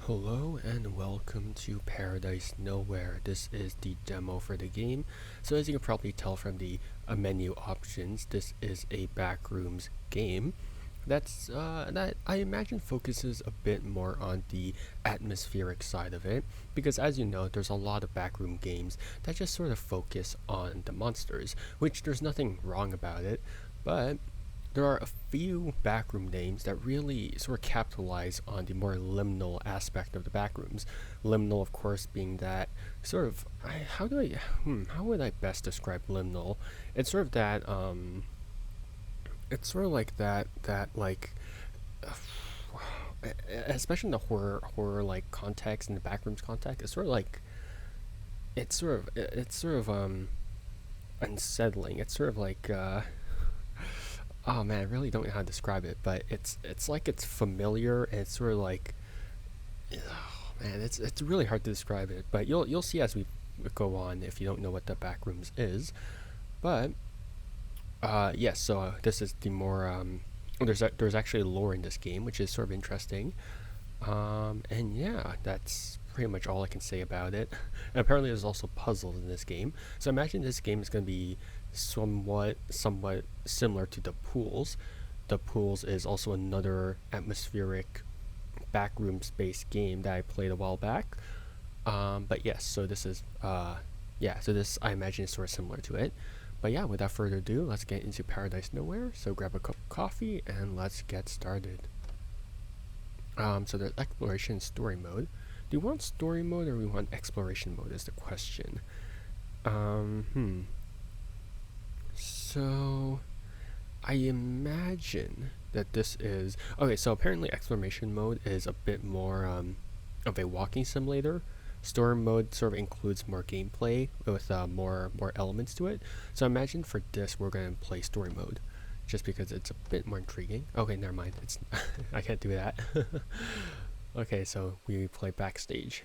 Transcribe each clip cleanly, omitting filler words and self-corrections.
Hello and welcome to Paradise Nowhere. This is the demo for the game. So as you can probably tell from the menu options, this is a backrooms game that I imagine focuses a bit more on the atmospheric side of it, because as you know, there's a lot of backroom games that just sort of focus on the monsters, which there's nothing wrong about it, but there are a few backroom names that really sort of capitalize on the more liminal aspect of the backrooms. Liminal, of course, being that sort of how would I best describe liminal? It's sort of that it's sort of like that like especially in the horror like context and the backrooms context. It's sort of like it's sort of unsettling. It's sort of like oh man, I really don't know how to describe it, but it's like it's familiar and it's sort of like, oh man, it's really hard to describe it. But you'll see as we go on if you don't know what the backrooms is. But yes, so this is the more there's actually lore in this game, which is sort of interesting. And yeah, that's pretty much all I can say about it. And apparently, there's also puzzles in this game. So imagine this game is going to be somewhat similar to the pools. The pools is also another atmospheric backroom space game that I played a while back. But yes, so this is so this I imagine is sort of similar to it. But yeah, without further ado, let's get into Paradise Nowhere. So grab a cup of coffee and let's get started. So there's exploration and story mode. Do you want story mode or do we want exploration mode is the question. So I imagine that this is okay. So apparently exploration mode is a bit more of a walking simulator. Story mode sort of includes more gameplay with more elements to it. So I imagine for this we're going to play story mode, just because it's a bit more intriguing. Okay, never mind. It's I can't do that. Okay, so we play backstage.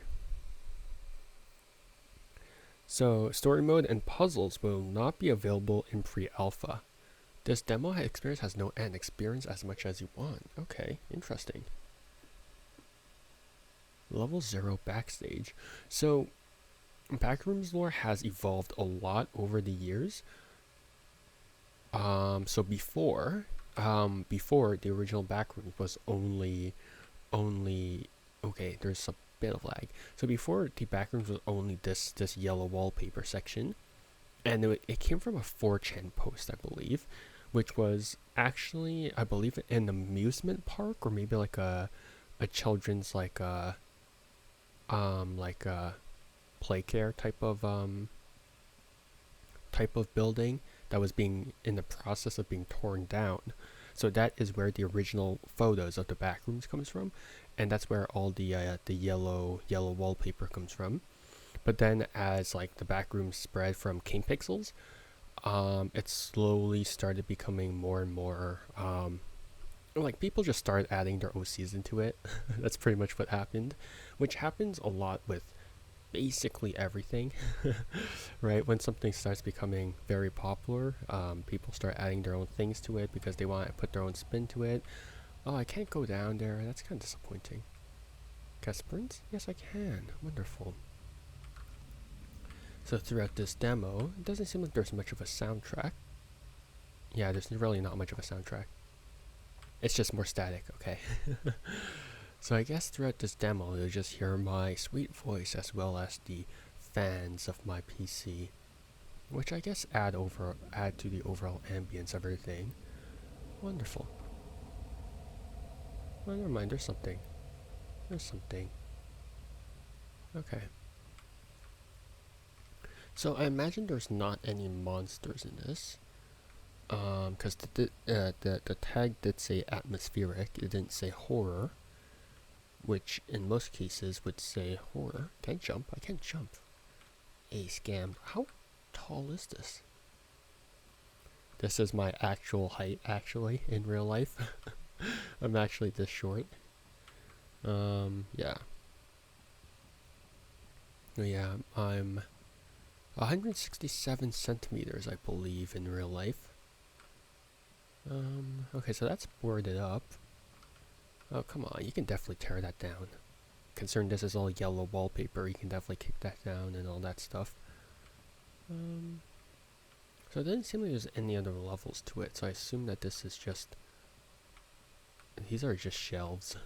So story mode and puzzles will not be available in pre-alpha. This demo experience has no end. Experience as much as you want. Okay, interesting. Level 0 backstage. So backrooms lore has evolved a lot over the years. So before the original backroom was only okay, there's a bit of lag. So before the backrooms was only this yellow wallpaper section, and it came from a 4chan post, I believe, which was actually, I believe, an amusement park or maybe like a children's like play care type of building that was being in the process of being torn down. So that is where the original photos of the backrooms comes from, and that's where all the yellow wallpaper comes from. But then as like the backrooms spread from King Pixels, it slowly started becoming more and more like people just started adding their OCs into it. That's pretty much what happened, which happens a lot with basically everything. Right, when something starts becoming very popular, people start adding their own things to it because they want to put their own spin to it. Oh, I can't go down there. That's kind of disappointing. Can I sprint? Yes, I can. Wonderful. So throughout this demo, it doesn't seem like there's much of a soundtrack. Yeah, there's really not much of a soundtrack. It's just more static, okay. So I guess throughout this demo, you'll just hear my sweet voice as well as the fans of my PC, which I guess add to the overall ambience of everything. Wonderful. Well, never mind, there's something. Okay. So I imagine there's not any monsters in this. Because the tag did say atmospheric, it didn't say horror, which in most cases would say horror. Can I jump? I can't jump. A scam. How tall is this? This is my actual height, actually, in real life. I'm actually this short. Yeah. Yeah, I'm 167 centimeters, I believe, in real life. Okay, so that's boarded up. Oh, come on, you can definitely tear that down. Concerned this is all yellow wallpaper, you can definitely kick that down and all that stuff. So it doesn't seem like there's any other levels to it, so I assume that this is just... These are just shelves.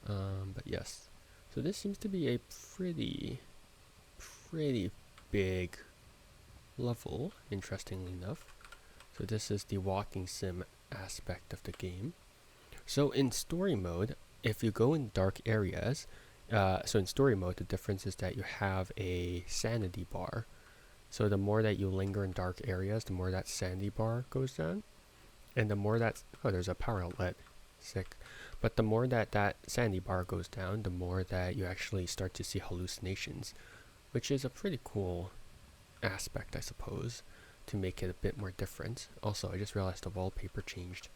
But yes. So this seems to be a pretty big level, interestingly enough. So this is the walking sim aspect of the game. So in story mode, if you go in dark areas, so in story mode, the difference is that you have a sanity bar. So the more that you linger in dark areas, the more that sanity bar goes down. And the more that... Oh, there's a power outlet. Sick. But the more that that sanity bar goes down, the more that you actually start to see hallucinations. Which is a pretty cool aspect, I suppose, to make it a bit more different. Also, I just realized the wallpaper changed.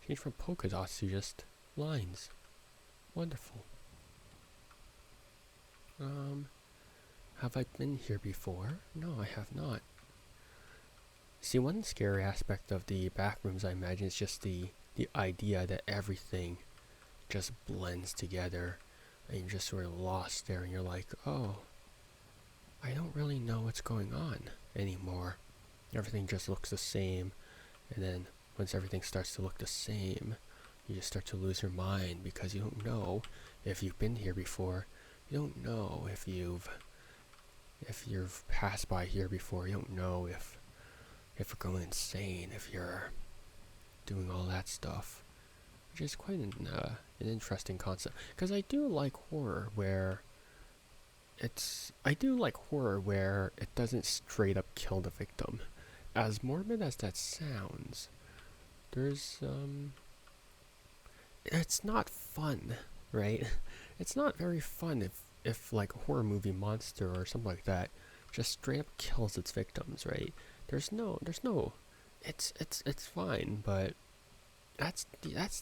Changed from polka dots to just lines. Wonderful. Have I been here before? No, I have not. See, one scary aspect of the back rooms, I imagine, is just the idea that everything just blends together and you're just sort of lost there and you're like, oh, I don't really know what's going on anymore. Everything just looks the same, and then once everything starts to look the same, you just start to lose your mind because you don't know if you've been here before. You don't know if you've passed by here before. You don't know if you're going insane, if you're doing all that stuff, which is quite an interesting concept. Because I do like horror where it doesn't straight up kill the victim. As morbid as that sounds, there's it's not fun, right? It's not very fun if like a horror movie monster or something like that just straight up kills its victims, right? There's no it's fine, but that's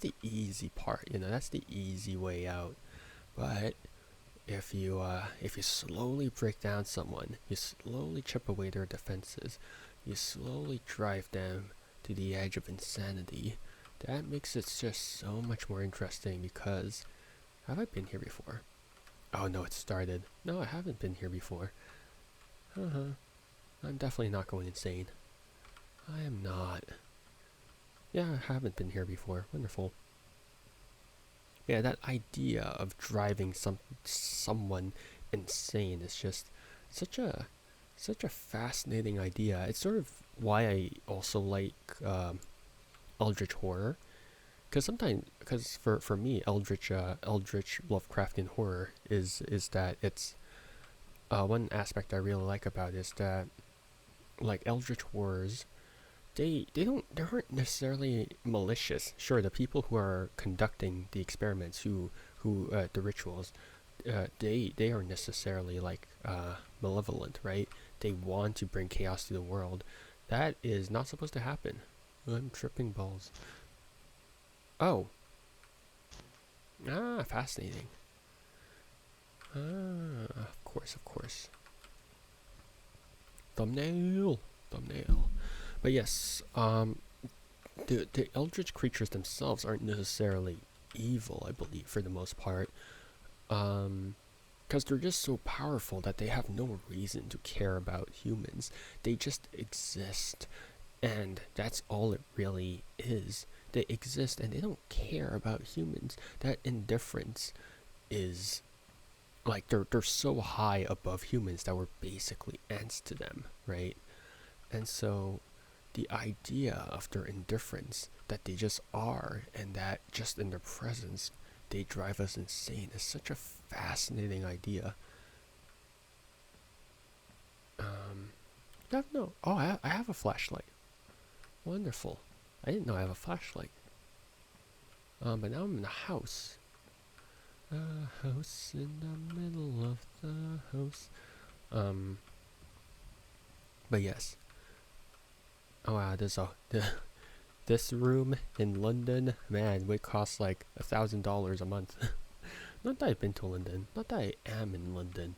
the easy part, that's the easy way out. But if you slowly break down someone, you slowly chip away their defenses, you slowly drive them to the edge of insanity, that makes it just so much more interesting. Because have I been here before? Oh no, it started. No, I haven't been here before. I'm definitely not going insane. I am not. Yeah, I haven't been here before. Wonderful. Yeah, that idea of driving someone insane is just such a fascinating idea. It's sort of why I also like eldritch horror, because for me eldritch Lovecraftian horror is that it's one aspect I really like about it is that, like, eldritch horrors, they aren't necessarily malicious. Sure, the people who are conducting the experiments, who the rituals, they are necessarily like malevolent, right? They want to bring chaos to the world. That is not supposed to happen. I'm tripping balls. Oh. Fascinating. Of course. Thumbnail. But yes, the eldritch creatures themselves aren't necessarily evil, I believe, for the most part. Because they're just so powerful that they have no reason to care about humans. They just exist, and that's all it really is. They exist and they don't care about humans. That indifference is like they're so high above humans that we're basically ants to them, right? And so the idea of their indifference, that they just are, and that just in their presence they drive us insane, is such a fascinating idea. No. Oh, I have a flashlight. Wonderful. I didn't know I have a flashlight. But now I'm in a house. A house in the middle of the house. But yes. Oh wow, this room in London, man, would cost like $1,000 a month. Not that I've been to London. Not that I am in London.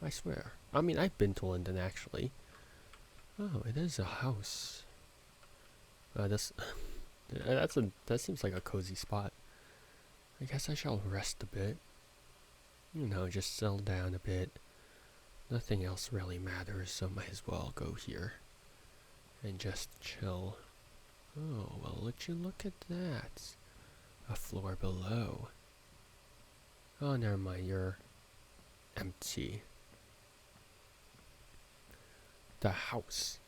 I swear. I mean, I've been to London actually. Oh, it is a house. That seems like a cozy spot. I guess I shall rest a bit. You know, just settle down a bit. Nothing else really matters, so might as well go here and just chill. Oh, well, would you look at that? A floor below. Oh, never mind, you're empty. The house.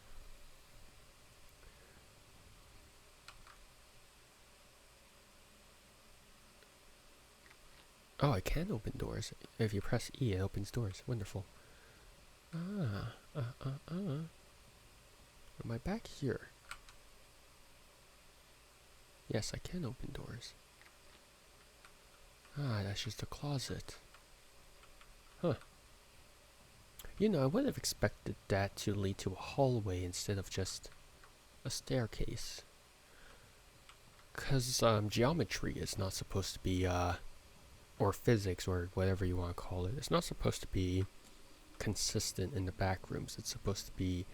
Oh, I can open doors. If you press E, it opens doors. Wonderful. Am I back here? Yes, I can open doors. Ah, that's just a closet. Huh. You know, I would have expected that to lead to a hallway instead of just a staircase. Because geometry is not supposed to be, or physics, or whatever you want to call it, it's not supposed to be consistent in the back rooms. It's supposed to be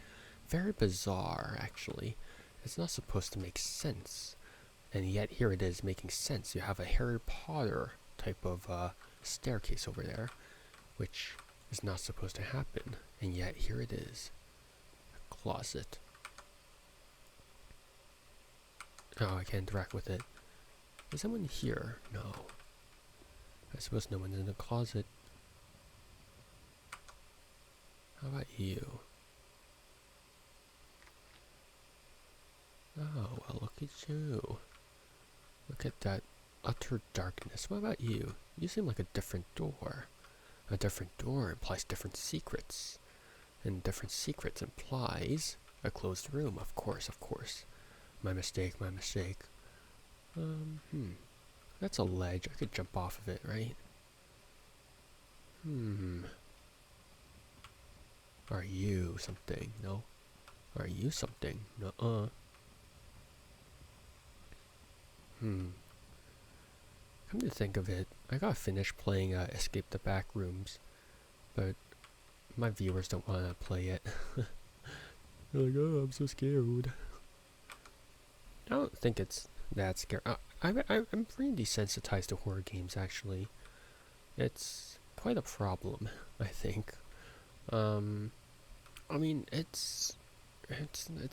very bizarre, actually. It's not supposed to make sense. And yet here it is making sense. You have a Harry Potter type of staircase over there, which is not supposed to happen. And yet here it is. A closet. Oh, I can't interact with it. Is someone here? No. I suppose no one's in the closet. How about you? Oh, well, look at you. Look at that utter darkness. What about you? You seem like a different door. A different door implies different secrets. And different secrets implies a closed room. Of course, of course. My mistake, my mistake. That's a ledge. I could jump off of it, right? Are you something? No. Are you something? Nuh-uh. Come to think of it, I gotta finish playing Escape the Backrooms, but my viewers don't want to play it. They're like, oh, I'm so scared. I don't think it's that scary. I'm pretty desensitized to horror games, actually. It's quite a problem, I think. I mean, it's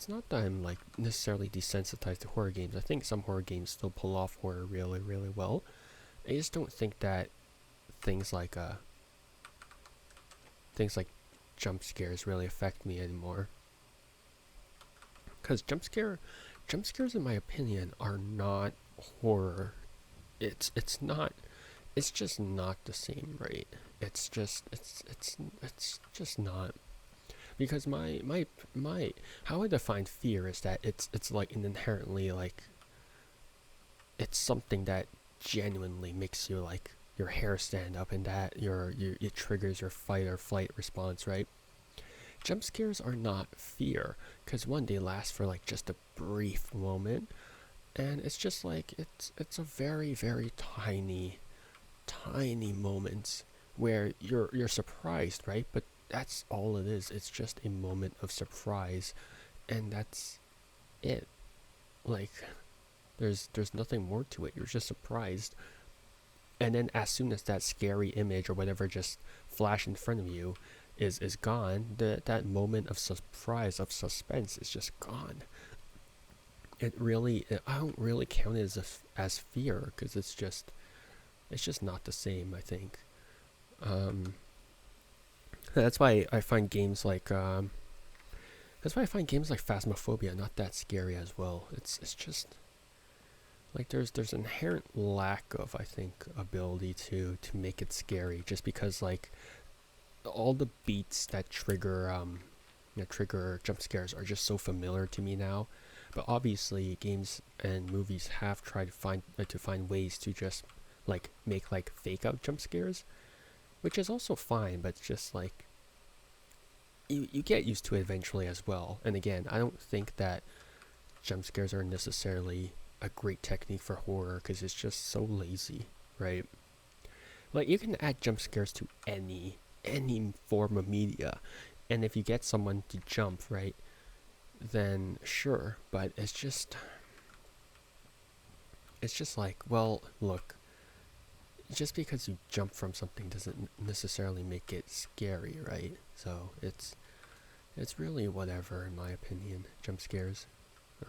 not that I'm like necessarily desensitized to horror games. I think some horror games still pull off horror really, really well. I just don't think that things like jump scares really affect me anymore. Because jump scares, in my opinion, are not horror. It's not. It's just not the same, right? It's just not. Because my how I define fear is that it's like an inherently like it's something that genuinely makes you like your hair stand up, and that it triggers your fight or flight response, right? Jump scares are not fear, because one, they last for like just a brief moment, and it's just like it's a very, very tiny moments where you're surprised, right? But that's all it is. It's just a moment of surprise, and that's it. Like there's nothing more to it. You're just surprised, and then as soon as that scary image or whatever just flash in front of you is gone, that moment of surprise, of suspense, is just gone. I don't really count it as fear, because it's just not the same, I think. That's why I find games like Phasmophobia not that scary as well. It's just like there's inherent lack of, I think, ability to make it scary, just because like all the beats that trigger jump scares are just so familiar to me now. But obviously games and movies have tried to find ways to just like make like fake out jump scares, which is also fine, but it's just like you get used to it eventually as well. And again, I don't think that jump scares are necessarily a great technique for horror, because it's just so lazy, right? Like you can add jump scares to any form of media, and if you get someone to jump, right, then sure. But it's just like, well, look, just because you jump from something doesn't necessarily make it scary, right? So it's really whatever in my opinion, jump scares.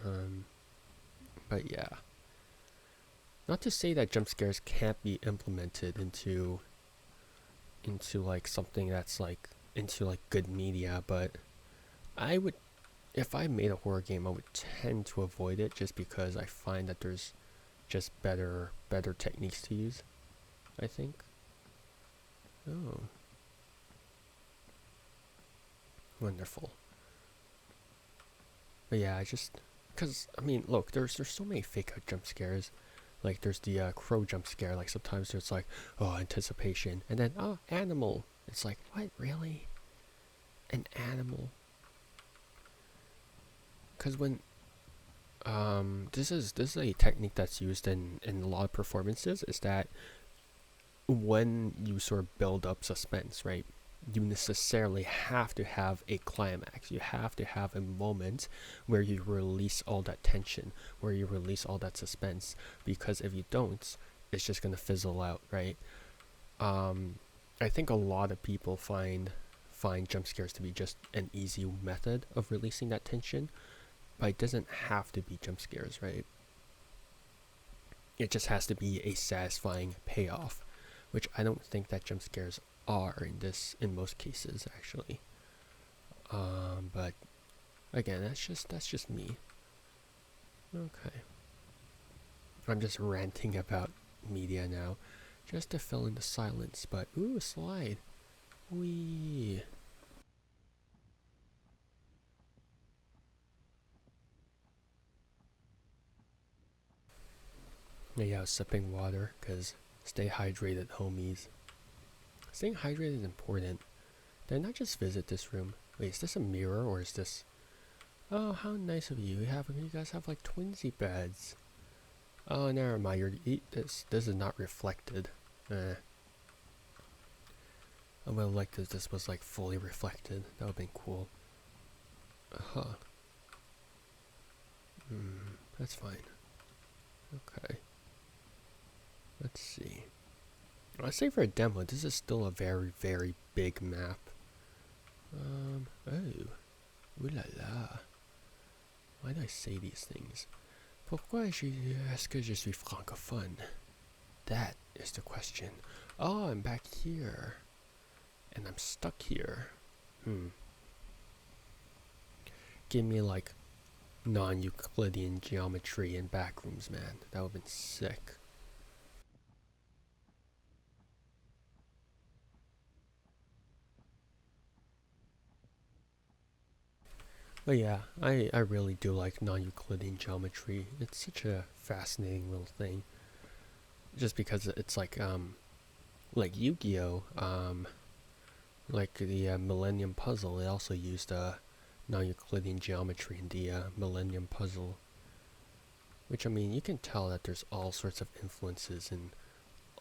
Um, but yeah, not to say that jump scares can't be implemented into like something that's like into like good media, but I would, if I made a horror game, I would tend to avoid it just because I find that there's just better techniques to use, I think. Oh, wonderful. But yeah, I just, cause I mean, look, there's so many fake out jump scares. Like there's the crow jump scare. Like sometimes there's like, oh, anticipation, and then oh, animal. It's like, what, really? An animal? Cause when this is a technique that's used in a lot of performances. Is that when you sort of build up suspense, right? You necessarily have to have a climax. You have to have a moment where you release all that tension, where you release all that suspense. Because if you don't, it's just gonna fizzle out, right? Um, I think a lot of people find jump scares to be just an easy method of releasing that tension, but it doesn't have to be jump scares, right? It just has to be a satisfying payoff, which I don't think that jump scares are in most cases actually. But again, that's just me. Okay, I'm just ranting about media now, just to fill in the silence. But ooh, a slide. Wee. Yeah, I was sipping water because stay hydrated, homies. Staying hydrated is important. Did I not just visit this room? Wait, is this a mirror or is this? Oh, how nice of you! You guys have like twinsy beds. Oh, never mind. This is not reflected. I would have liked if this was like fully reflected. That would have been cool. Huh. That's fine. Okay. Let's see. I'd say for a demo, this is still a very big map. Oh. Ooh la la. Why do I say these things? Est-ce que je suis francophone? That is the question. Oh, I'm back here. And I'm stuck here. Give me like non-Euclidean geometry in backrooms, man. That would have been sick. But yeah, I really do like non-Euclidean geometry. It's such a fascinating little thing. Just because it's like Yu-Gi-Oh! Like the Millennium Puzzle, it also used non-Euclidean geometry in the Millennium Puzzle. Which, I mean, you can tell that there's all sorts of influences in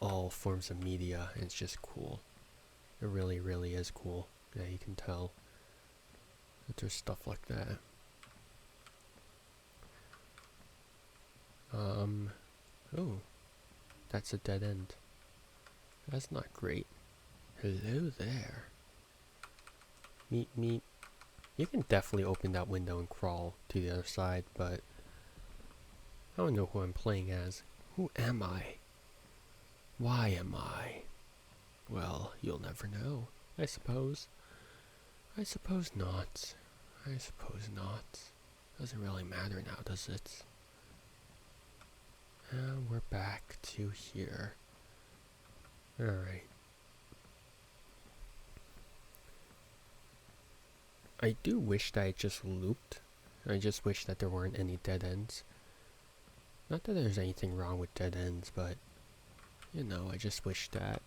all forms of media, and it's just cool. It really is cool. Yeah, you can tell that there's stuff like that. Oh, that's a dead end. That's not great. Hello there. Meet. You can definitely open that window and crawl to the other side, but I don't know who I'm playing as. Who am I? Why am I? Well, you'll never know, I suppose. I suppose not. I suppose not. Doesn't really matter now, does it? We're back to here. Alright. I do wish that I just looped. I just wish that there weren't any dead ends. Not that there's anything wrong with dead ends, but, you know, I just wish that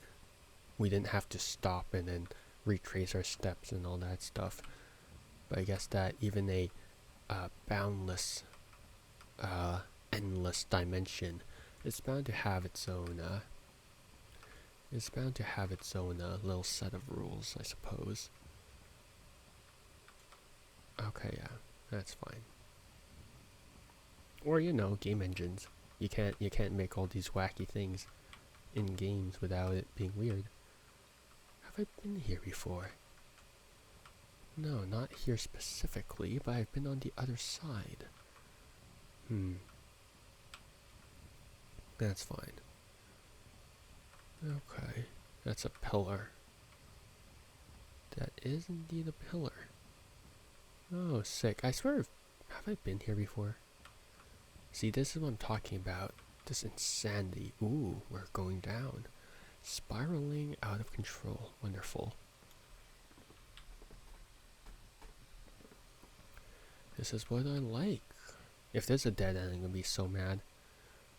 we didn't have to stop and then retrace our steps and all that stuff. But I guess that even a boundless, endless dimension is bound to have its own, little set of rules, I suppose. Okay, yeah, that's fine. Or, you know, game engines. You can't make all these wacky things. in games without it being weird. Have I been here before? No, not here specifically, but I've been on the other side. That's fine. Okay, that's a pillar. That is indeed a pillar. Oh, sick. I swear, have I been here before? See, this is what I'm talking about. This insanity. Ooh, we're going down. Spiraling out of control. Wonderful. This is what I like. If there's a dead end, I'm gonna be so mad.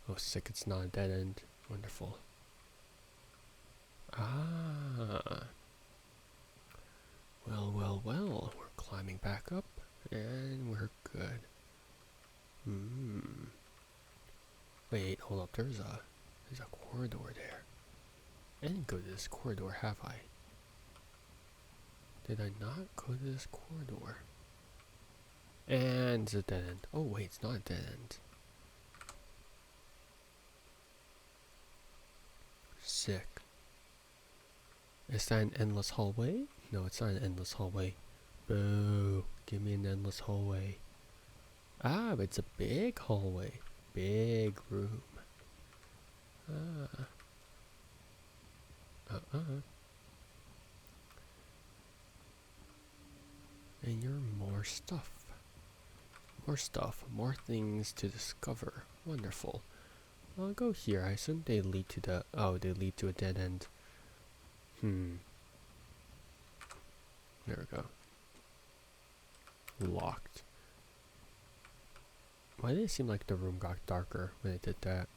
Oh, sick, it's not a dead end. Wonderful. Ah. Well. We're climbing back up, and we're good. Wait, hold up. There's a corridor there. I didn't go to this corridor, have I? Did I not go to this corridor? And it's a dead end. Oh wait, it's not a dead end. Sick. Is that an endless hallway? No, it's not an endless hallway. Boo. Give me an endless hallway. Ah, but it's a big hallway. Big room. Ah. And you're more stuff. More stuff. More things to discover. Wonderful. I'll go here. I assume they lead to the... Oh, they lead to a dead end. There we go. Locked. Why did it seem like the room got darker when it did that?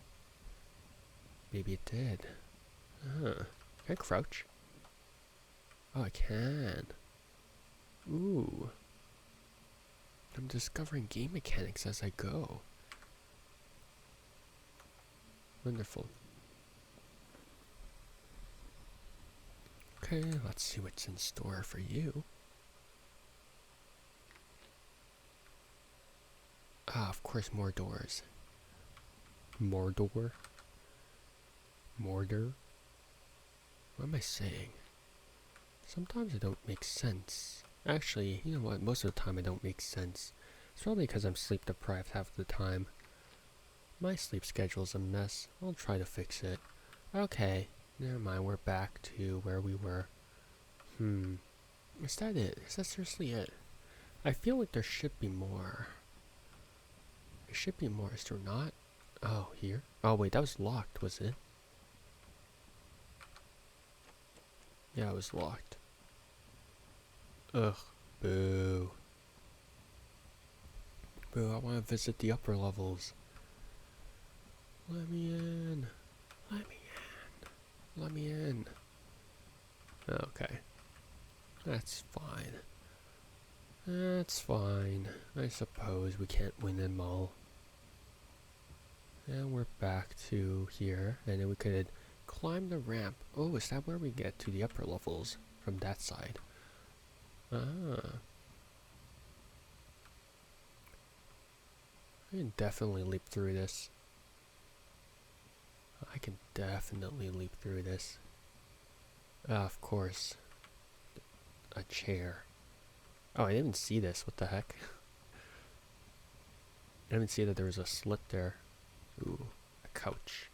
Maybe it did. Can I crouch? Oh, I can. Ooh. I'm discovering game mechanics as I go. Wonderful. Okay, let's see what's in store for you. Ah, of course, more doors. Mordor? Mordor? What am I saying? Sometimes it don't make sense. Actually, you know what? Most of the time it don't make sense. It's probably because I'm sleep deprived half the time. My sleep schedule's a mess. I'll try to fix it. Okay, never mind. We're back to where we were. Is that it? Is that seriously it? I feel like there should be more. There should be more. Is there not? Oh, here? Oh, wait. That was locked, was it? Yeah, it was locked. Ugh. Boo. Boo, I want to visit the upper levels. Let me in. Let me in. Let me in. Okay. That's fine. That's fine. I suppose we can't win them all. And we're back to here. And then we could climb the ramp. Oh, is that where we get to the upper levels? From that side. Ah. I can definitely leap through this. I can definitely leap through this. Of course. A chair. Oh, I didn't see this. What the heck? I didn't see that there was a slit there. Ooh, a couch.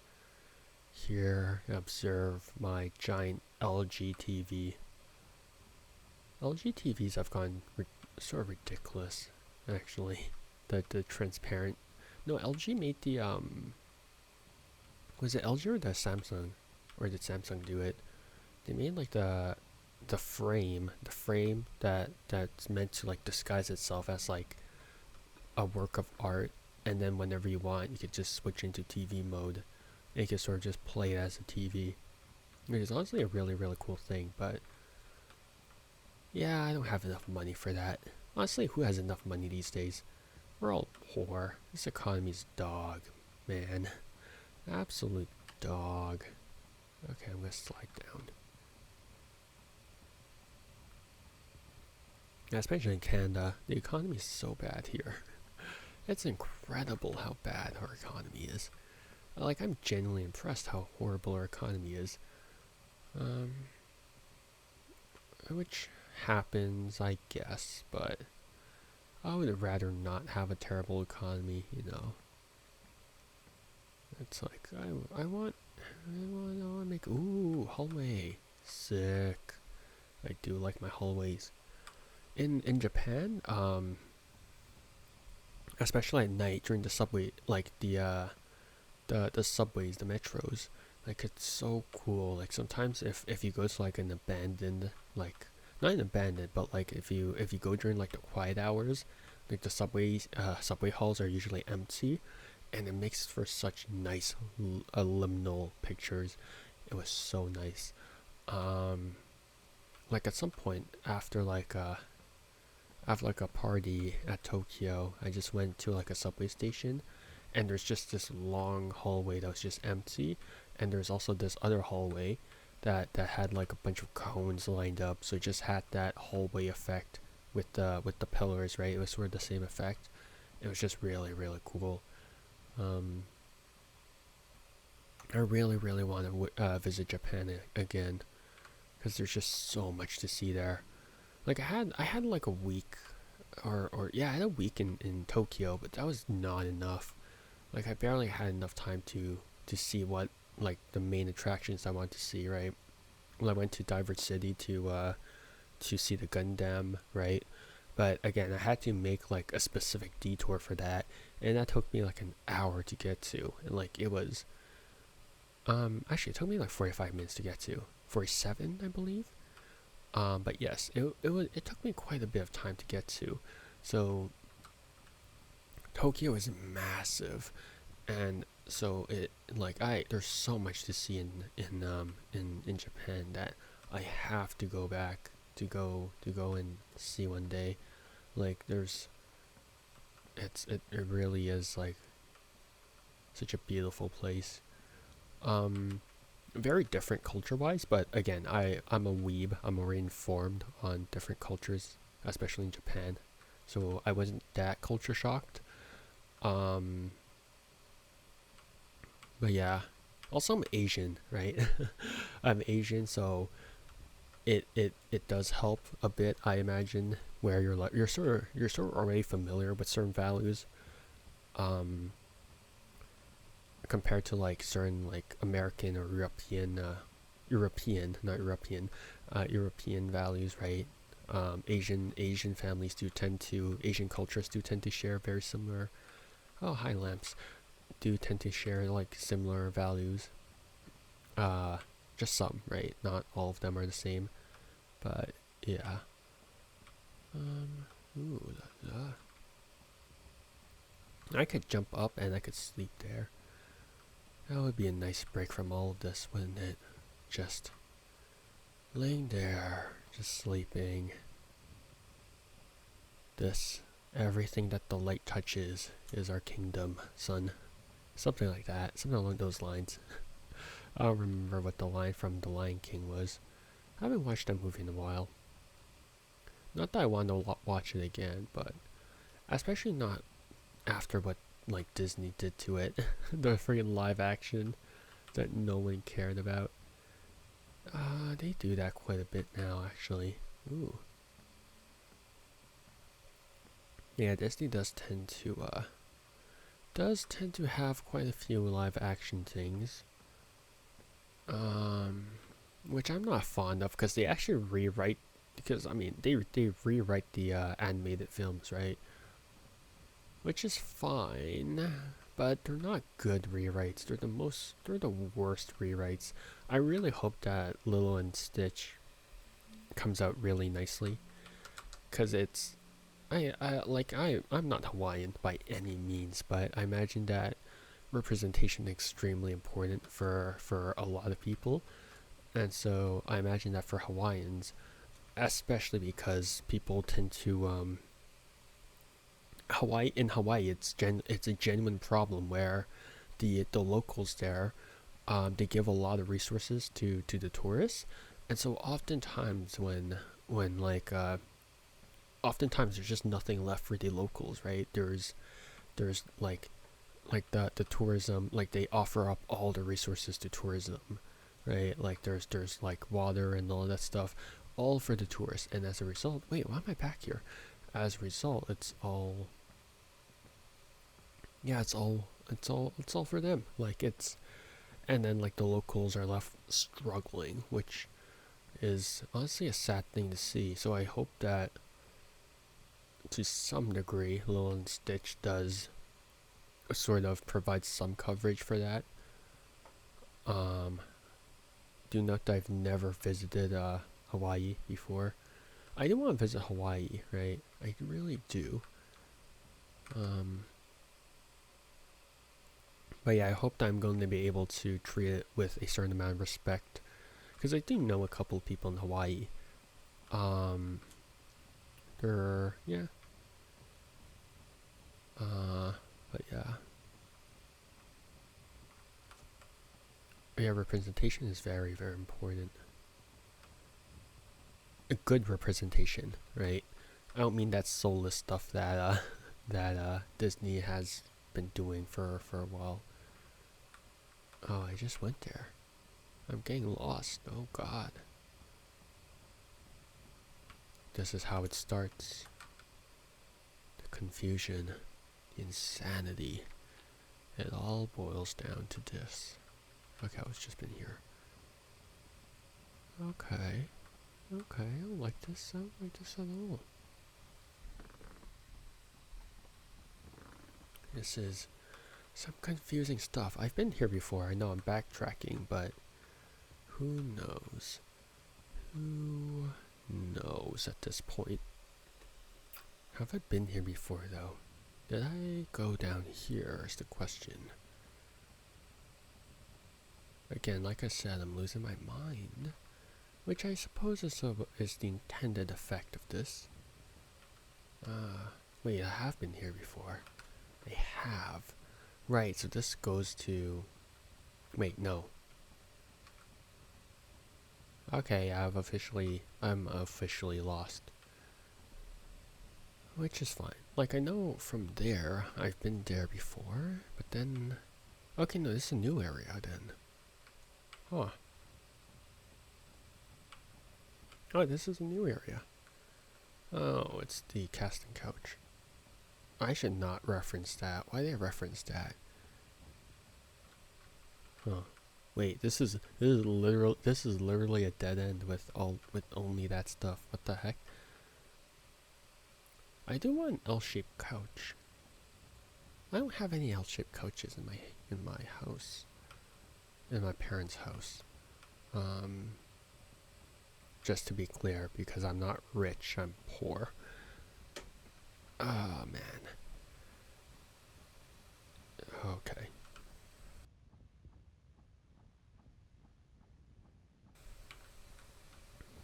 Here, observe my giant LG TV. LG TVs have gone sort of ridiculous, actually. The transparent. No, LG made the Was it LG or the Samsung, or did Samsung do it? They made like the frame that's meant to like disguise itself as like a work of art, and then whenever you want, you could just switch into TV mode, and you can sort of just play it as a TV. Which is honestly a really cool thing, but yeah, I don't have enough money for that. Honestly, who has enough money these days? We're all poor. This economy's dog, man. Absolute dog. Okay, I'm gonna slide down. Yeah, especially in Canada, the economy is so bad here. It's incredible how bad our economy is. Like, I'm genuinely impressed how horrible our economy is. Um, which happens, I guess, but I would rather not have a terrible economy, you know. It's like, I want to make, ooh, hallway. Sick. I do like my hallways. In Japan, especially at night during the subway, like the subways, the metros, like it's so cool. Like sometimes if you go to like an abandoned, like not an abandoned, but like if you go during like the quiet hours, like the subway halls are usually empty, and it makes for such nice liminal pictures. It was so nice. Um, like at some point after like a party at Tokyo, I just went to like a subway station, and there's just this long hallway that was just empty, and there's also this other hallway that had like a bunch of cones lined up, so it just had that hallway effect with the pillars, right? It was sort of the same effect. It was just really cool. Um, I really want to visit Japan again because there's just so much to see there. Like I had like a week or yeah, I had a week in Tokyo, but that was not enough. Like I barely had enough time to see what like the main attractions I want to see, right? Well, I went to Diver City to see the Gundam, right? But again, I had to make like a specific detour for that, and that took me like an hour to get to, and like it was actually it took me like 45 minutes to get to, 47 I believe. But yes, it took me quite a bit of time to get to, so Tokyo is massive, and so it like I there's so much to see in Japan that I have to go back to go and see one day. Like there's it really is like such a beautiful place. Um, Very different culture wise, but again, I'm a weeb. I'm already informed on different cultures, especially in Japan, so I wasn't that culture shocked. Um, but yeah, also I'm Asian, right? I'm Asian, so it does help a bit, I imagine, where you're like you're sort of already familiar with certain values, um, compared to like certain like American or European, not European, European values, right? Asian families do tend to Asian cultures do tend to share very similar. Oh, hi lamps. Do tend to share like similar values. Uh, just some, right? Not all of them are the same, but yeah. Ooh, I could jump up and I could sleep there. That would be a nice break from all of this, wouldn't it? Just laying there, just sleeping. This, everything that the light touches is our kingdom, son. Something like that, something along those lines. I don't remember what the line from The Lion King was. I haven't watched that movie in a while. Not that I want to watch it again, but especially not after what like Disney did to it, the freaking live action that no one cared about. They do that quite a bit now, actually. Ooh, yeah, Disney does tend to have quite a few live action things. Um, which I'm not fond of because they actually rewrite. Because I mean, they rewrite the animated films, right? Which is fine, but they're not good rewrites. They're the worst rewrites. I really hope that Lilo and Stitch comes out really nicely, cause it's I'm not Hawaiian by any means, but I imagine that representation is extremely important for a lot of people, and so I imagine that for Hawaiians, especially because people tend to Hawaii it's a genuine problem where the locals there, they give a lot of resources to the tourists, and so oftentimes when like oftentimes there's just nothing left for the locals, right? There's like like the tourism, like they offer up all the resources to tourism, right? Like there's like water and all that stuff, all for the tourists. And as a result, wait, why am I back here? As a result, it's all, yeah, it's all for them. Like it's, and then like the locals are left struggling, which is honestly a sad thing to see. So I hope that to some degree Lilo and Stitch does sort of provide some coverage for that. um do note that I've never visited Hawaii before. I do want to visit Hawaii, right? I really do. um but yeah, I hope that I'm going to be able to treat it with a certain amount of respect, because I do know a couple of people in Hawaii. um they're, yeah, but yeah. Yeah, representation is very, very important. A good representation, right? I don't mean that soulless stuff that that Disney has been doing for a while. Oh, I just went there. I'm getting lost. Oh God. This is how it starts. The confusion, the insanity. It all boils down to this. Okay, I was just been here. Okay. Okay, I don't like this. I don't like this at all. This is some confusing stuff. I've been here before. I know I'm backtracking, but who knows? Who knows at this point? Have I been here before, though? Did I go down here is the question. Again, like I said, I'm losing my mind, which I suppose is the intended effect of this. Wait, I have been here before. I have. Right, so this goes to... Wait, no. Okay, I'm officially lost. Which is fine. Like, I know from there, I've been there before, but then... Okay, no, this is a new area then. Huh. Oh, this is a new area. Oh, it's the casting couch. I should not reference that. Why did I reference that? Huh. Wait, this is literally a dead end with only that stuff. What the heck? I do want an L-shaped couch. I don't have any L-shaped couches in my house. In my parents' house. Just to be clear, because I'm not rich, I'm poor. Oh man. Okay.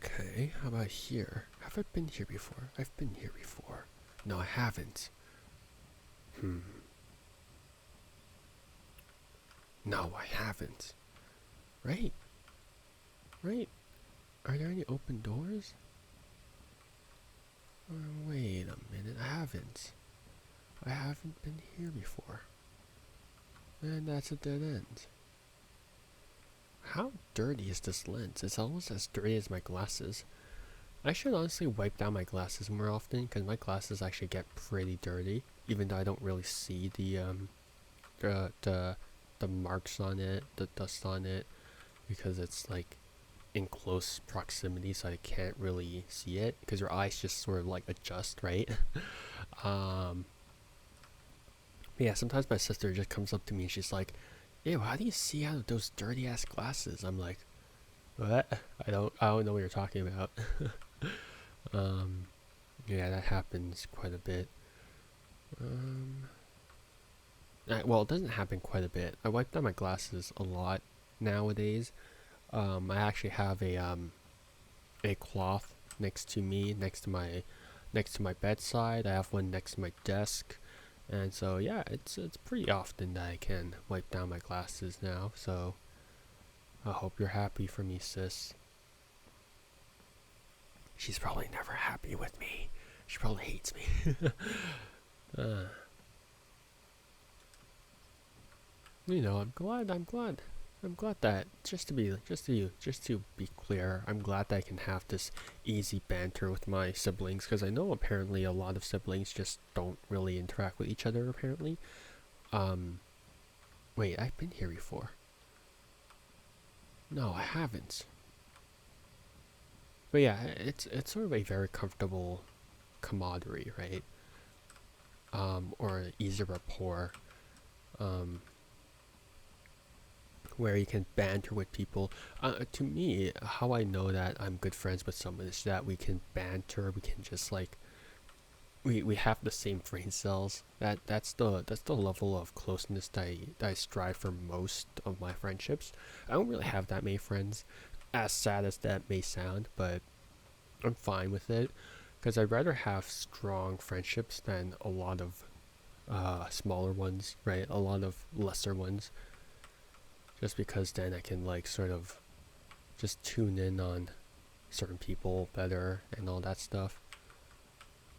Okay, how about here? Have I been here before? I've been here before. No, I haven't. No, I haven't. Right? Right? Are there any open doors? Wait a minute, I haven't. I haven't been here before. And that's a dead end. How dirty is this lens? It's almost as dirty as my glasses. I should honestly wipe down my glasses more often, because my glasses actually get pretty dirty, even though I don't really see the marks on it, the dust on it, because it's like in close proximity, so I can't really see it, because your eyes just sort of like adjust, right? Yeah, sometimes my sister just comes up to me and she's like, "Ew, how do you see out of those dirty ass glasses?" I'm like, "What? I don't know what you're talking about." Yeah, that happens quite a bit. Well, it doesn't happen quite a bit. I wipe down my glasses a lot nowadays. I actually have a cloth next to me, next to my bedside. I have one next to my desk. And so yeah, it's pretty often that I can wipe down my glasses now. So I hope you're happy for me, sis. She's probably never happy with me. She probably hates me. I'm glad that just to be clear, I'm glad that I can have this easy banter with my siblings because I know apparently a lot of siblings just don't really interact with each other apparently. Um, wait, I've been here before. No, I haven't. But yeah, it's sort of a very comfortable camaraderie, right? Or easy rapport. Um, where you can banter with people. To me, how I know that I'm good friends with someone is that we can banter. We can just like we have the same brain cells. That's the level of closeness that I strive for most of my friendships. I don't really have that many friends, as sad as that may sound, but I'm fine with it because I'd rather have strong friendships than a lot of smaller ones, right? A lot of lesser ones, just because then I can like sort of just tune in on certain people better and all that stuff.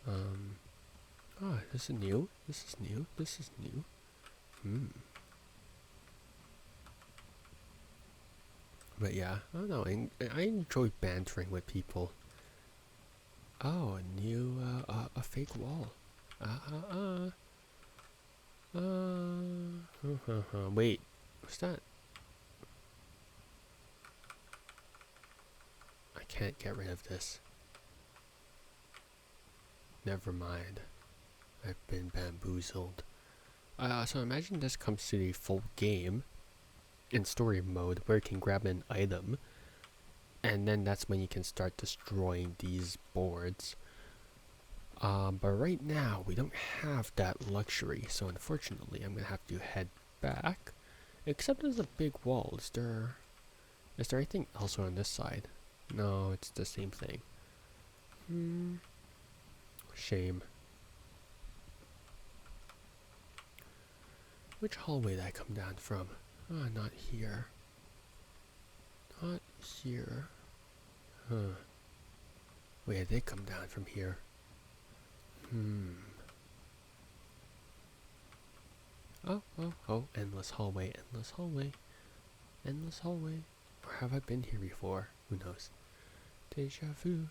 Um, this is new. This is new. This is new. Hmm. But yeah, I don't know. I enjoy bantering with people. Oh, a new a fake wall. Wait, what's that? I can't get rid of this. Never mind. I've been bamboozled. So imagine this comes to the full game in story mode where you can grab an item, and then that's when you can start destroying these boards. But right now we don't have that luxury, so unfortunately I'm gonna have to head back. Except there's a big wall. Is there anything else on this side? No, it's the same thing. Shame. Which hallway did I come down from? Ah, not here. Not here. Huh. Wait, I did come down from here. Oh, endless hallway, endless hallway. Endless hallway. Or have I been here before? Who knows? Deja vu.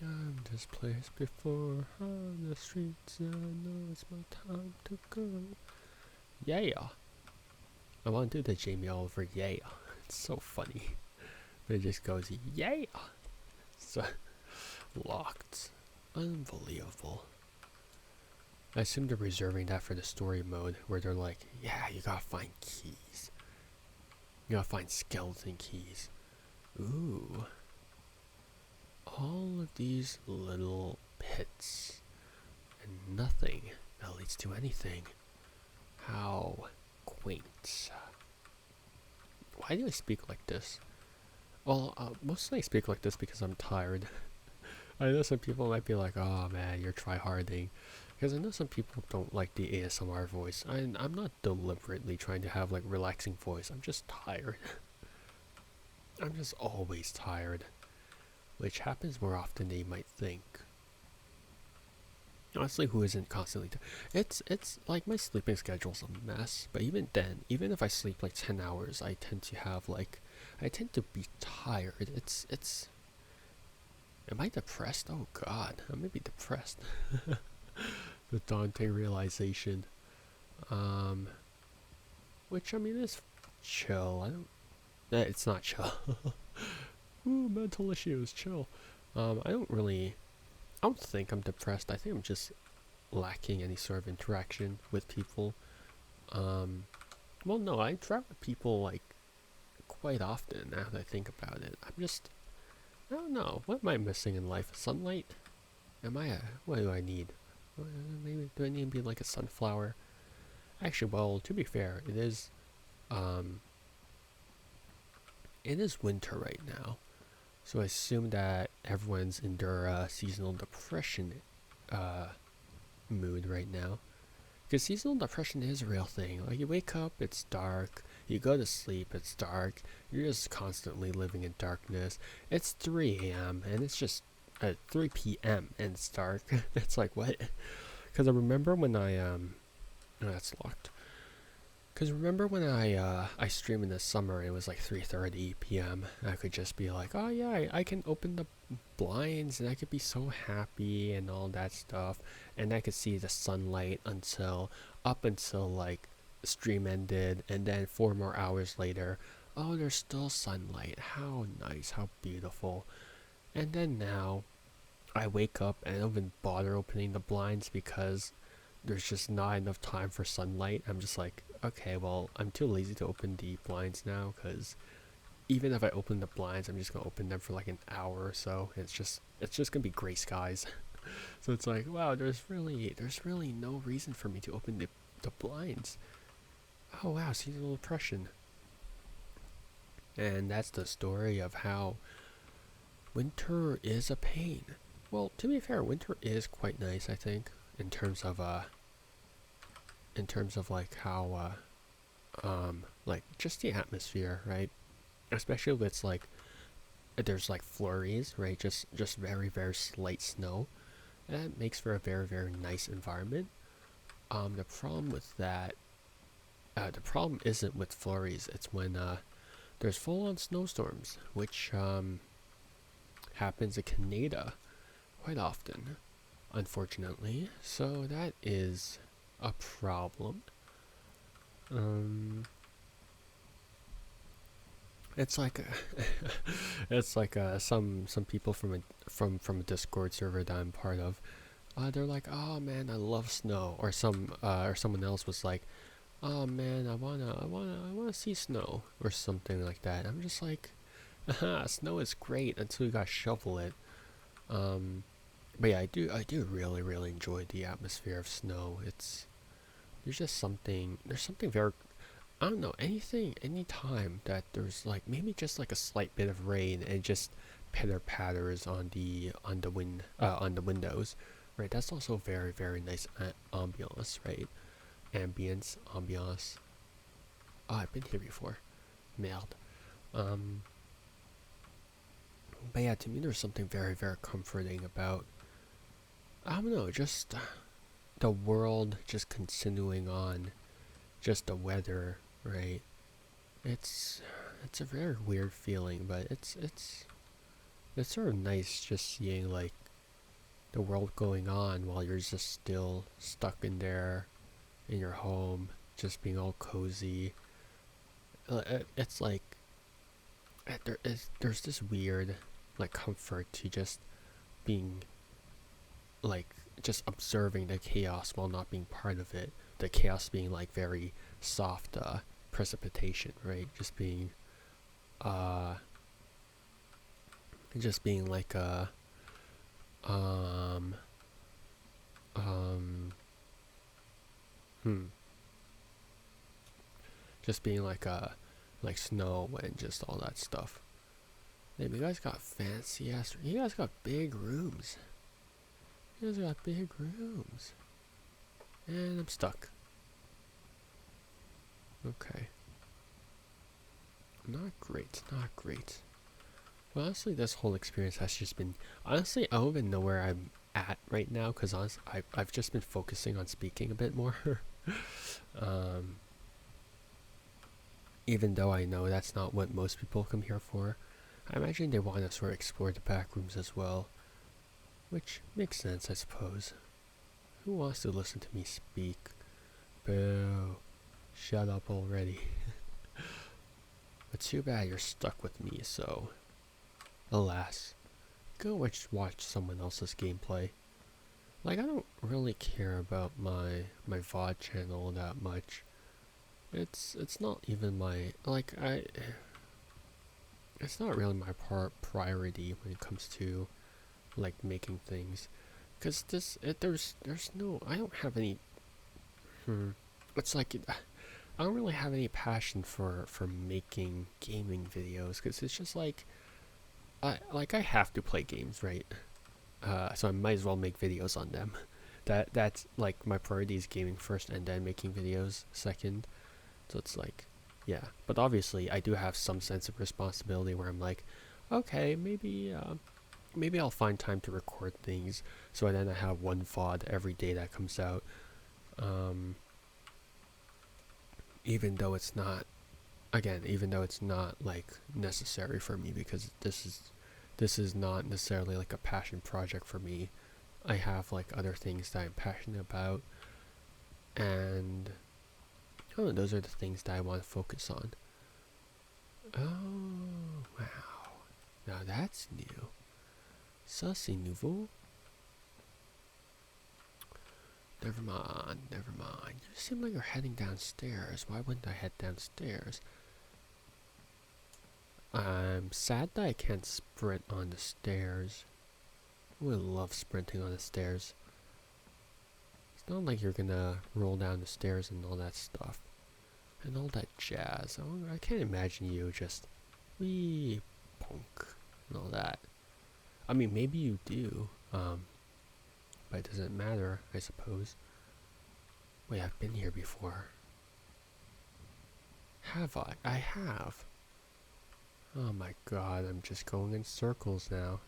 I'm this place before on the streets. I know it's my time to go. Yeah. I want to do the Jamie Oliver yeah. It's so funny. But it just goes yeah. So locked. Unbelievable. I assume they're reserving that for the story mode where they're like, yeah, you gotta find keys. You gotta find skeleton keys. Ooh. All of these little pits and nothing that leads to anything. How quaint. Why do I speak like this? Well, mostly I speak like this because I'm tired. I know some people might be like, oh man, you're tryharding. Because I know some people don't like the ASMR voice. I'm not deliberately trying to have like relaxing voice. I'm just tired. I'm just always tired. Which happens more often than you might think. Honestly, who isn't constantly it's like my sleeping schedule's a mess, but even then, even if I sleep like 10 hours, I tend to be tired. It's am I depressed? Oh god, I may be depressed. The daunting realization. Which I mean is chill. It's not chill. Ooh, mental issues, chill. I don't think I'm depressed. I think I'm just lacking any sort of interaction with people. Well, no, I interact with people like quite often now that I think about it. I don't know. What am I missing in life? Sunlight? What do I need? Maybe, do I need to be like a sunflower? Actually, well, to be fair, it is winter right now. So I assume that everyone's in their seasonal depression mood right now. Because seasonal depression is a real thing. Like, you wake up, it's dark. You go to sleep, it's dark. You're just constantly living in darkness. It's 3 a.m. and it's just 3 p.m. and it's dark. It's like, what? Because I remember when I, oh, that's locked. Cause remember when I streamed in the summer, it was like 3:30 p.m. I could just be like, oh yeah, I can open the blinds and I could be so happy and all that stuff, and I could see the sunlight until up until like stream ended, and then 4 more hours later, oh there's still sunlight. How nice, how beautiful. And then now I wake up and I don't even bother opening the blinds because there's just not enough time for sunlight. I'm just like, okay, well, I'm too lazy to open the blinds now because even if I open the blinds, I'm just gonna open them for like an hour or so. It's just gonna be gray skies. So it's like, wow, there's really no reason for me to open the blinds. Oh wow, seasonal depression. And that's the story of how winter is a pain. Well, to be fair, winter is quite nice, I think, in terms of like how like just the atmosphere, right? Especially if it's like there's like flurries, right? Just very very slight snow. That makes for a very very nice environment. The problem with that, the problem isn't with flurries. It's when there's full on snowstorms, which happens in Canada quite often, unfortunately. So that is a problem. Um, it's like it's like some people from a Discord server that I'm part of. They're like, oh man, I love snow, or someone else was like, oh man, I wanna see snow or something like that. I'm just like, snow is great until you gotta shovel it. Um, but yeah, I do really really enjoy the atmosphere of snow. There's something very, I don't know, any time that there's like maybe just like a slight bit of rain and just pitter patters on the windows, right? That's also very very nice ambiance, right? Ambiance. Oh, I've been here before. Merde. Um, but yeah, to me there's something very very comforting about, I don't know, just the world just continuing on, just the weather, right? It's it's a very weird feeling, but it's sort of nice just seeing like the world going on while you're just still stuck in there in your home, just being all cozy. It's like there's this weird like comfort to just being like just observing the chaos while not being part of it. The chaos being like very soft precipitation, right? Uh just being like a um um hmm just being like snow and just all that stuff. Damn, you guys got fancy ass. You guys got big rooms. You guys got big rooms. And I'm stuck. Okay. Not great. Not great. Well, honestly, this whole experience has just been. Honestly, I don't even know where I'm at right now because I've just been focusing on speaking a bit more. um, Even though I know that's not what most people come here for. I imagine they want to sort of explore the back rooms as well. Which makes sense, I suppose. Who wants to listen to me speak? Boo. Shut up already. But too bad you're stuck with me, so alas. Go watch someone else's gameplay. Like, I don't really care about my VOD channel that much. It's not even my, like, it's not really my priority when it comes to like making things, because there's no, I don't have any, it's like I don't really have any passion for making gaming videos, because it's just like I have to play games, right? So I might as well make videos on them. That's like my priority is gaming first and then making videos second. So it's like, yeah. But obviously I do have some sense of responsibility where I'm like, okay, maybe I'll find time to record things, so then I have one VOD every day that comes out. Um, even though it's not, again, even though it's not like necessary for me, because this is not necessarily like a passion project for me. I have like other things that I'm passionate about, and oh, those are the things that I want to focus on. Oh, wow. Now that's new. Ça c'est nouveau. Never mind, never mind. You seem like you're heading downstairs. Why wouldn't I head downstairs? I'm sad that I can't sprint on the stairs. I would love sprinting on the stairs. It's not like you're gonna roll down the stairs and all that stuff. And all that jazz. Oh, I can't imagine you just wee punk and all that. I mean, maybe you do, but it doesn't matter, I suppose. Wait, I've been here before. Have I? I have. Oh my god, I'm just going in circles now.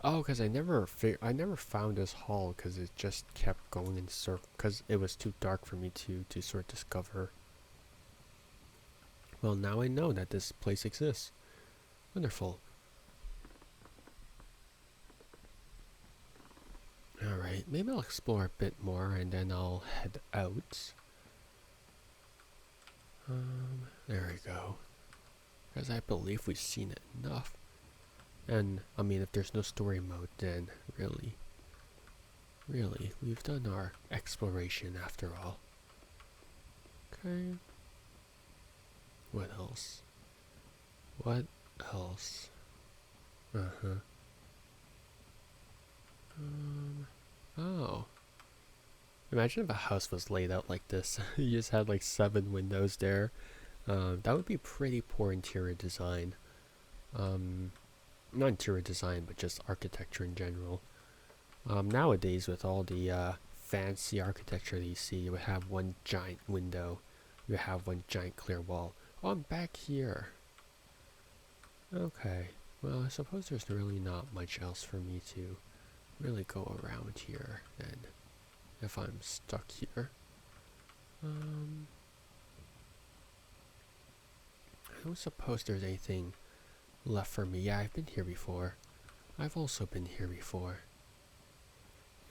Oh, because I never found this hall because it just kept going in circles because it was too dark for me to sort of discover. Well, now I know that this place exists. Wonderful. Alright, maybe I'll explore a bit more and then I'll head out. There we go. Because I believe we've seen it enough. And, I mean, if there's no story mode, then really, we've done our exploration after all. Okay. What else? What else? Uh-huh. Oh. Imagine if a house was laid out like this. You just had like 7 windows there. That would be pretty poor interior design. Not interior design, but just architecture in general. Nowadays, with all the fancy architecture that you see, you would have one giant window. You would have one giant clear wall. Oh, I'm back here. Okay. Well, I suppose there's really not much else for me to really go around here then, if I'm stuck here. I don't suppose there's anything left for me. Yeah, I've been here before. I've also been here before.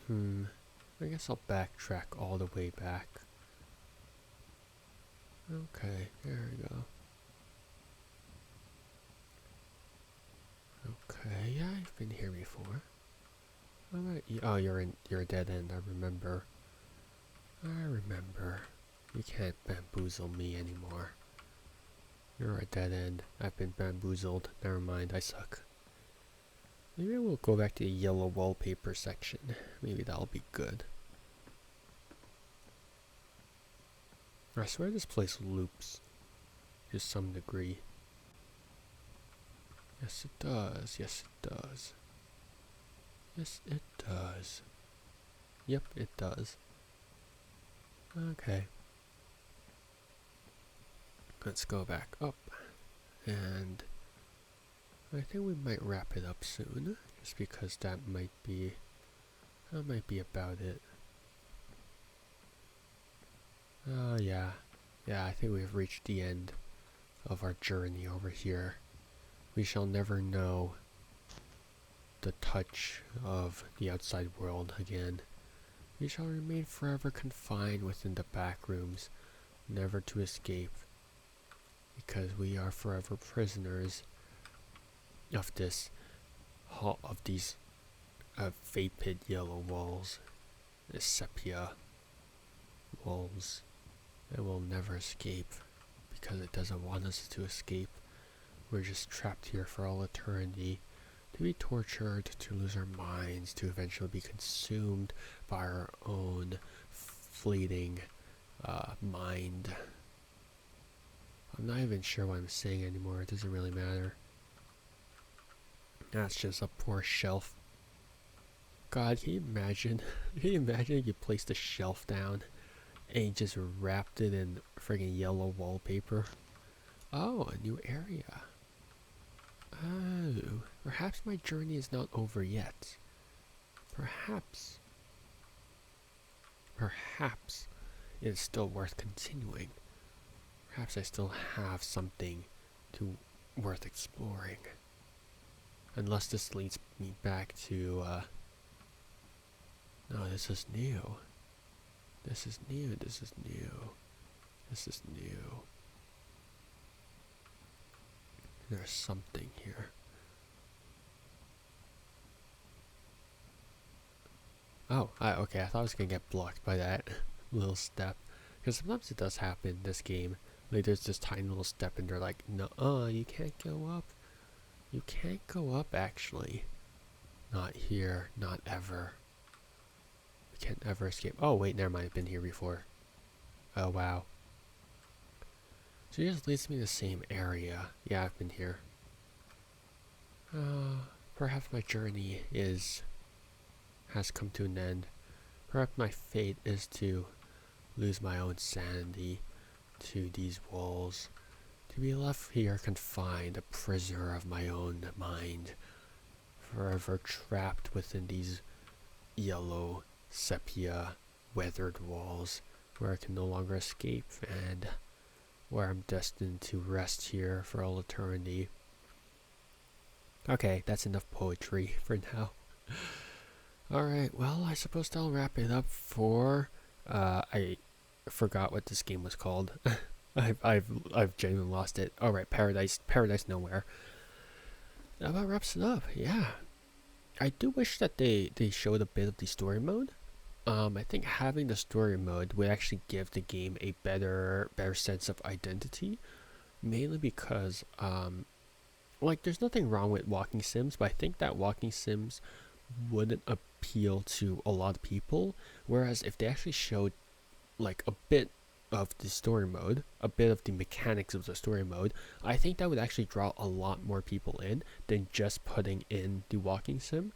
I guess I'll backtrack all the way back. Okay, there we go. Okay, yeah, I've been here before. Alright, oh, you're a dead end, I remember. You can't bamboozle me anymore. You're a dead end. I've been bamboozled. Never mind, I suck. Maybe we'll go back to the yellow wallpaper section. Maybe that'll be good. I swear this place loops to some degree. Yes, it does. Yes, it does. Yes, it does. Yep, it does. Okay. Let's go back up. And I think we might wrap it up soon. Just because that might be about it. Yeah. Yeah, I think we've reached the end of our journey over here. We shall never know the touch of the outside world again. We shall remain forever confined within the back rooms, never to escape, because we are forever prisoners of these vapid yellow walls, the sepia walls, and we'll never escape because it doesn't want us to escape. We're just trapped here for all eternity, to be tortured, to lose our minds, to eventually be consumed by our own fleeting mind. I'm not even sure what I'm saying anymore. It doesn't really matter. That's just a poor shelf. God, can you imagine? Can you imagine if you placed a shelf down and you just wrapped it in friggin' yellow wallpaper? Oh, a new area. Oh, perhaps my journey is not over yet. Perhaps it is still worth continuing. Perhaps I still have something to worth exploring. Unless this leads me back to, no, this is new. This is new, this is new. This is new. There's something here. Oh, okay, I thought I was gonna get blocked by that little step. Because sometimes it does happen in this game. Like, there's this tiny little step and they're like, no, you can't go up. You can't go up, actually. Not here, not ever. We can't ever escape. Oh, wait, never mind, I've been here before. Oh, wow. So it just leads me to the same area. Yeah, I've been here. Perhaps my journey has come to an end. Perhaps my fate is to lose my own sanity to these walls. To be left here confined, a prisoner of my own mind. Forever trapped within these yellow, sepia, weathered walls where I can no longer escape and where I'm destined to rest here for all eternity. Okay, that's enough poetry for now. Alright, well, I suppose that'll wrap it up for, I forgot what this game was called. I've genuinely lost it. Alright, Paradise Nowhere. That about wraps it up, yeah. I do wish that they showed a bit of the story mode. I think having the story mode would actually give the game a better sense of identity. Mainly because, like, there's nothing wrong with walking sims, but I think that walking sims wouldn't appeal to a lot of people. Whereas if they actually showed, like, a bit of the story mode, a bit of the mechanics of the story mode, I think that would actually draw a lot more people in than just putting in the walking sim.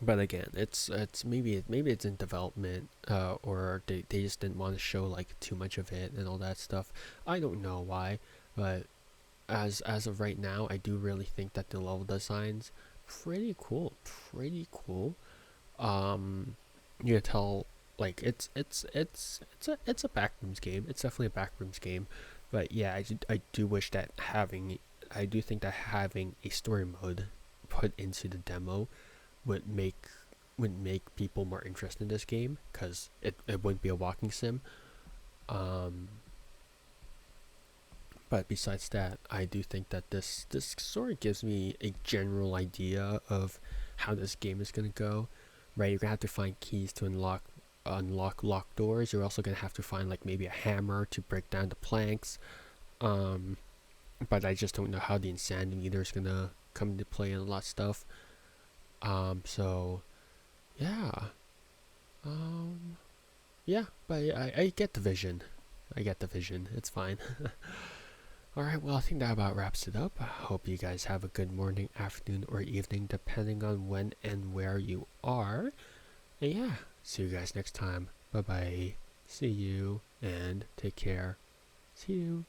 But again, it's maybe it's in development, or they just didn't want to show like too much of it and all that stuff. I don't know why, but as of right now, I do really think that the level design's pretty cool. You can tell, like, it's a backrooms game. It's definitely a backrooms game, but yeah, I do wish that I do think that having a story mode put into the demo would make people more interested in this game, because it wouldn't be a walking sim. But besides that, I do think that this sort of gives me a general idea of how this game is gonna go. Right, you're gonna have to find keys to unlock locked doors. You're also gonna have to find like maybe a hammer to break down the planks. But I just don't know how the insanity meter is gonna come into play and a lot of stuff. So yeah. Yeah, but I get the vision. It's fine. Alright, well, I think that about wraps it up. I hope you guys have a good morning, afternoon, or evening, depending on when and where you are. And yeah, see you guys next time. Bye bye. See you, and take care. See you.